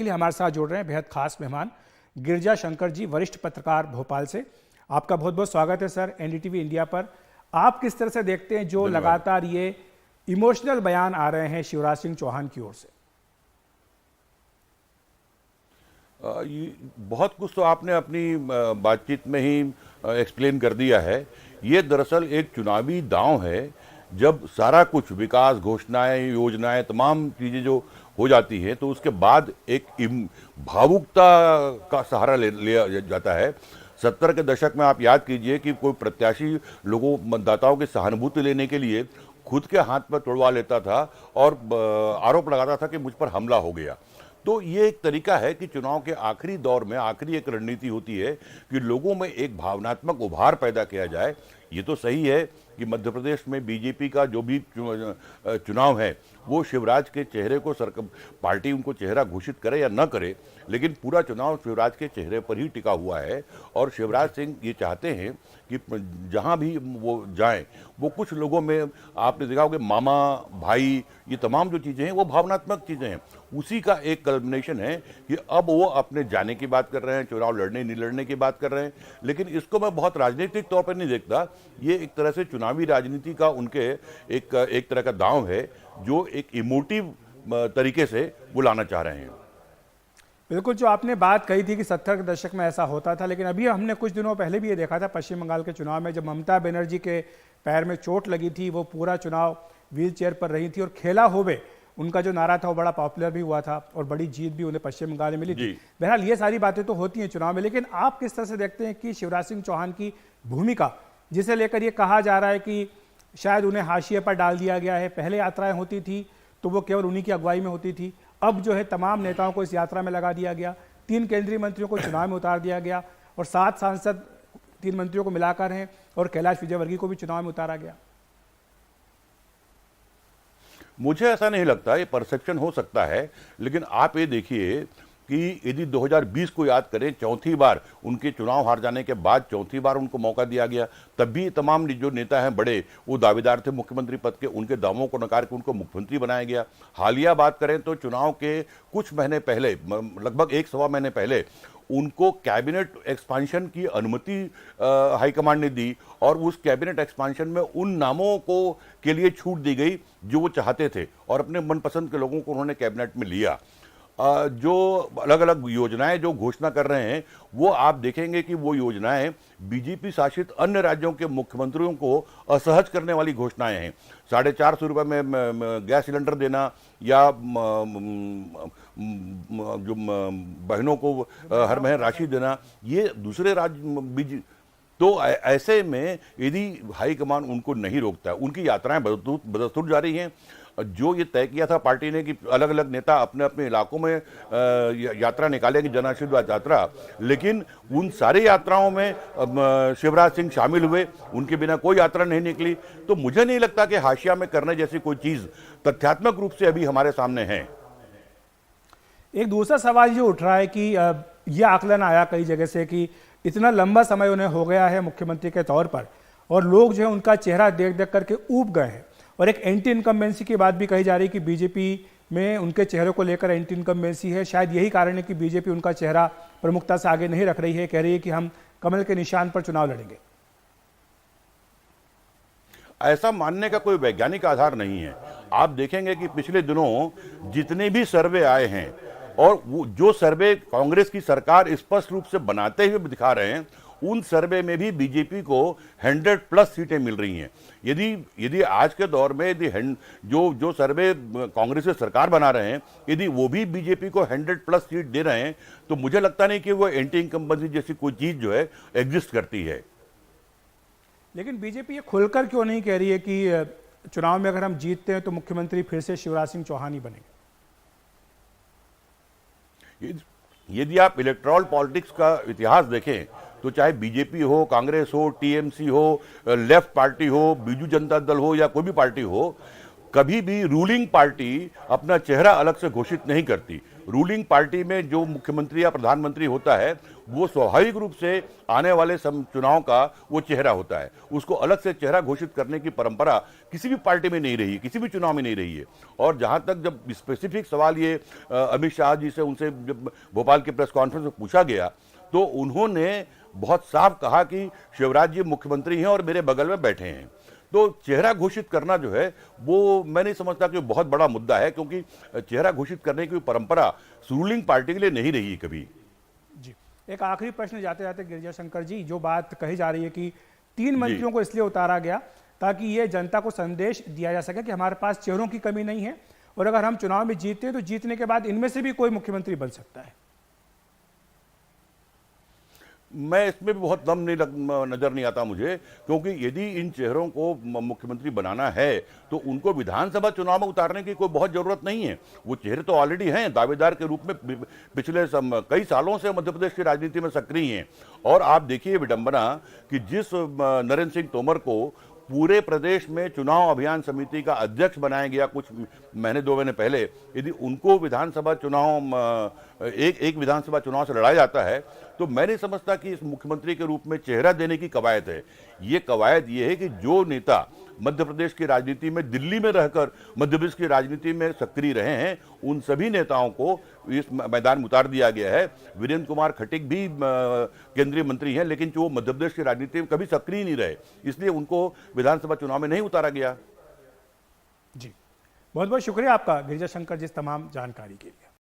के लिए हमारे साथ जुड़ रहे हैं बेहद खास मेहमान गिरिजा शंकर जी, वरिष्ठ पत्रकार भोपाल से। आपका बहुत बहुत स्वागत है सर एनडीटीवी इंडिया पर। आप किस तरह से देखते हैं जो लगातार ये इमोशनल बयान आ रहे हैं शिवराज सिंह चौहान की ओर से? बहुत कुछ तो आपने अपनी बातचीत में ही एक्सप्लेन कर दिया है। ये दरअसल एक चुनावी दांव है। जब सारा कुछ विकास घोषणाएं, योजनाएं, तमाम चीजें जो हो जाती हैं तो उसके बाद एक भावुकता का सहारा लिया जाता है। 70 के दशक में आप याद कीजिए कि कोई प्रत्याशी लोगों मतदाताओं की सहानुभूति लेने के लिए खुद के हाथ पर तोड़वा लेता था और आरोप लगाता था कि मुझ पर हमला हो गया। तो ये एक तरीका है कि चुनाव के आखिरी दौर में आखिरी एक रणनीति होती है कि लोगों में एक भावनात्मक उभार पैदा किया जाए। ये तो सही है कि मध्य प्रदेश में बीजेपी का जो भी चुनाव है वो शिवराज के चेहरे को पार्टी उनको चेहरा घोषित करे या न करे, लेकिन पूरा चुनाव शिवराज के चेहरे पर ही टिका हुआ है। और शिवराज सिंह ये चाहते हैं कि जहां भी वो जाएं, वो कुछ लोगों में आपने देखा होगा मामा भाई, ये तमाम जो चीज़ें हैं वो भावनात्मक चीज़ें हैं। उसी का एक कल्मिनेशन है कि अब वो अपने जाने की बात कर रहे हैं, चुनाव लड़ने नहीं लड़ने की बात कर रहे हैं। लेकिन इसको मैं बहुत राजनीतिक तौर पर नहीं देखता। ये एक तरह से चुनावी राजनीति का उनके एक तरह का दांव है जो एक इमोटिव तरीके से वो लाना चाह रहे हैं। बिल्कुल, जो आपने बात कही थी कि 70 के दशक में ऐसा होता था, लेकिन अभी हमने कुछ दिनों पहले भी ये देखा था पश्चिम बंगाल के चुनाव में, जब ममता बनर्जी के पैर में चोट लगी थी, वो पूरा चुनाव व्हील चेयर पर रही थी और खेला होवे उनका जो नारा था वो बड़ा पॉपुलर भी हुआ था और बड़ी जीत भी उन्हें पश्चिम बंगाल में मिली थी। बहरहाल ये सारी बातें तो होती हैं चुनाव में, लेकिन आप किस तरह से देखते हैं कि शिवराज सिंह चौहान की भूमिका, जिसे लेकर ये कहा जा रहा है कि शायद उन्हें हाशिए पर डाल दिया गया है? पहले यात्राएं होती थी तो वो केवल उन्हीं की अगुवाई में होती थी, अब जो है तमाम नेताओं को इस यात्रा में लगा दिया गया, 3 केंद्रीय मंत्रियों को चुनाव में उतार दिया गया और 7 सांसद 3 मंत्रियों को मिलाकर हैं और कैलाश विजयवर्गीय को भी चुनाव में उतारा गया। मुझे ऐसा नहीं लगता, ये परसेप्शन हो सकता है, लेकिन आप ये देखिए कि यदि 2020 को याद करें, चौथी बार उनके चुनाव हार जाने के बाद चौथी बार उनको मौका दिया गया, तब भी तमाम जो नेता हैं बड़े, वो दावेदार थे मुख्यमंत्री पद के, उनके दावों को नकार के उनको मुख्यमंत्री बनाया गया। हालिया बात करें तो चुनाव के कुछ महीने पहले, लगभग 1-1.25 महीने पहले, उनको कैबिनेट एक्सपांशन की अनुमति हाईकमांड ने दी और उस कैबिनेट एक्सपांशन में उन नामों को के लिए छूट दी गई जो वो चाहते थे और अपने मनपसंद के लोगों को उन्होंने कैबिनेट में लिया। जो अलग अलग योजनाएं जो घोषणा कर रहे हैं वो आप देखेंगे कि वो योजनाएं बीजेपी शासित अन्य राज्यों के मुख्यमंत्रियों को असहज करने वाली घोषणाएं हैं। 450 रुपये में गैस सिलेंडर देना या जो बहनों को हर महीने राशि देना, ये दूसरे राज्य तो ऐसे में यदि हाईकमान उनको नहीं रोकता, उनकी यात्राएं बदस्तूर जारी हैं। जो ये तय किया था पार्टी ने कि अलग अलग नेता अपने अपने इलाकों में यात्रा निकालेंगे, जन आशीर्वाद यात्रा, लेकिन उन सारी यात्राओं में शिवराज सिंह शामिल हुए, उनके बिना कोई यात्रा नहीं निकली। तो मुझे नहीं लगता कि हाशिया में करने जैसी कोई चीज तथ्यात्मक रूप से अभी हमारे सामने है। एक दूसरा सवाल ये उठ रहा है कि यह आकलन आया कई जगह से कि इतना लंबा समय उन्हें हो गया है मुख्यमंत्री के तौर पर और लोग जो है उनका चेहरा देख देख करके ऊब गए हैं, और एक एंटी इनकम्बेंसी की बात भी कही जा रही है कि बीजेपी में उनके चेहरे को लेकर एंटी इनकम्बेंसी है। शायद यही कारण है कि बीजेपी उनका चेहरा प्रमुखता से आगे नहीं रख रही है, कह रही है कि हम कमल के निशान पर चुनाव लड़ेंगे। ऐसा मानने का कोई वैज्ञानिक आधार नहीं है। आप देखेंगे कि पिछले दिनों जितने भी सर्वे आए हैं और वो जो सर्वे कांग्रेस की सरकार स्पष्ट रूप से बनाते हुए दिखा रहे हैं, उन सर्वे में भी बीजेपी को 100+ सीटें मिल रही हैं। यदि आज के दौर में यदि जो सर्वे कांग्रेस की सरकार बना रहे हैं, यदि वो भी बीजेपी को 100+ सीट दे रहे हैं, तो मुझे लगता नहीं कि वो एंटी इनकम्बेंसी जैसी कोई चीज जो है एग्जिस्ट करती है। लेकिन बीजेपी ये खुलकर क्यों नहीं कह रही है कि चुनाव में अगर हम जीतते हैं तो मुख्यमंत्री फिर से शिवराज सिंह चौहान ही बनेंगे? यदि आप इलेक्टोरल पॉलिटिक्स का इतिहास देखें तो चाहे बीजेपी हो, कांग्रेस हो, टीएमसी हो, लेफ्ट पार्टी हो, बीजू जनता दल हो या कोई भी पार्टी हो, कभी भी रूलिंग पार्टी अपना चेहरा अलग से घोषित नहीं करती। रूलिंग पार्टी में जो मुख्यमंत्री या प्रधानमंत्री होता है वो स्वाभाविक रूप से आने वाले चुनाव का वो चेहरा होता है। उसको अलग से चेहरा घोषित करने की परंपरा किसी भी पार्टी में नहीं रही, किसी भी चुनाव में नहीं रही है। और जहां तक जब स्पेसिफिक सवाल ये अमित शाह जी से उनसे जब भोपाल के प्रेस कॉन्फ्रेंस में पूछा गया तो उन्होंने बहुत साफ कहा कि शिवराज जी मुख्यमंत्री हैं और मेरे बगल में बैठे हैं। तो चेहरा घोषित करना जो है वो मैं नहीं समझता कि बहुत बड़ा मुद्दा है, क्योंकि चेहरा घोषित करने की परंपरा रूलिंग पार्टी के लिए नहीं रही कभी। जी, एक आखिरी प्रश्न जाते जाते गिरिजा शंकर जी, जो बात कही जा रही है कि 3 मंत्रियों को इसलिए उतारा गया ताकि ये जनता को संदेश दिया जा सके कि हमारे पास चेहरों की कमी नहीं है और अगर हम चुनाव में जीतते हैं तो जीतने के बाद इनमें से भी कोई मुख्यमंत्री बन सकता है। मैं इसमें भी बहुत दम नहीं नजर नहीं आता मुझे, क्योंकि यदि इन चेहरों को मुख्यमंत्री बनाना है तो उनको विधानसभा चुनाव में उतारने की कोई बहुत जरूरत नहीं है। वो चेहरे तो ऑलरेडी हैं, दावेदार के रूप में पिछले कई सालों से मध्य प्रदेश की राजनीति में सक्रिय हैं। और आप देखिए विडंबना कि जिस नरेंद्र सिंह तोमर को पूरे प्रदेश में चुनाव अभियान समिति का अध्यक्ष बनाया गया कुछ महीने 2 महीने पहले, यदि उनको विधानसभा चुनाव एक विधानसभा चुनाव से लड़ाया जाता है तो मैं नहीं समझता कि इस मुख्यमंत्री के रूप में चेहरा देने की कवायद है। ये कवायद ये है कि जो नेता मध्य प्रदेश की राजनीति में दिल्ली में रहकर मध्य प्रदेश की राजनीति में सक्रिय रहे हैं उन सभी नेताओं को इस मैदान में उतार दिया गया है। वीरेंद्र कुमार खटीक भी केंद्रीय मंत्री हैं, लेकिन जो मध्य प्रदेश की राजनीति में कभी सक्रिय नहीं रहे, इसलिए उनको विधानसभा चुनाव में नहीं उतारा गया। जी, बहुत बहुत शुक्रिया आपका गिरिजा शंकर जी इस तमाम जानकारी के लिए।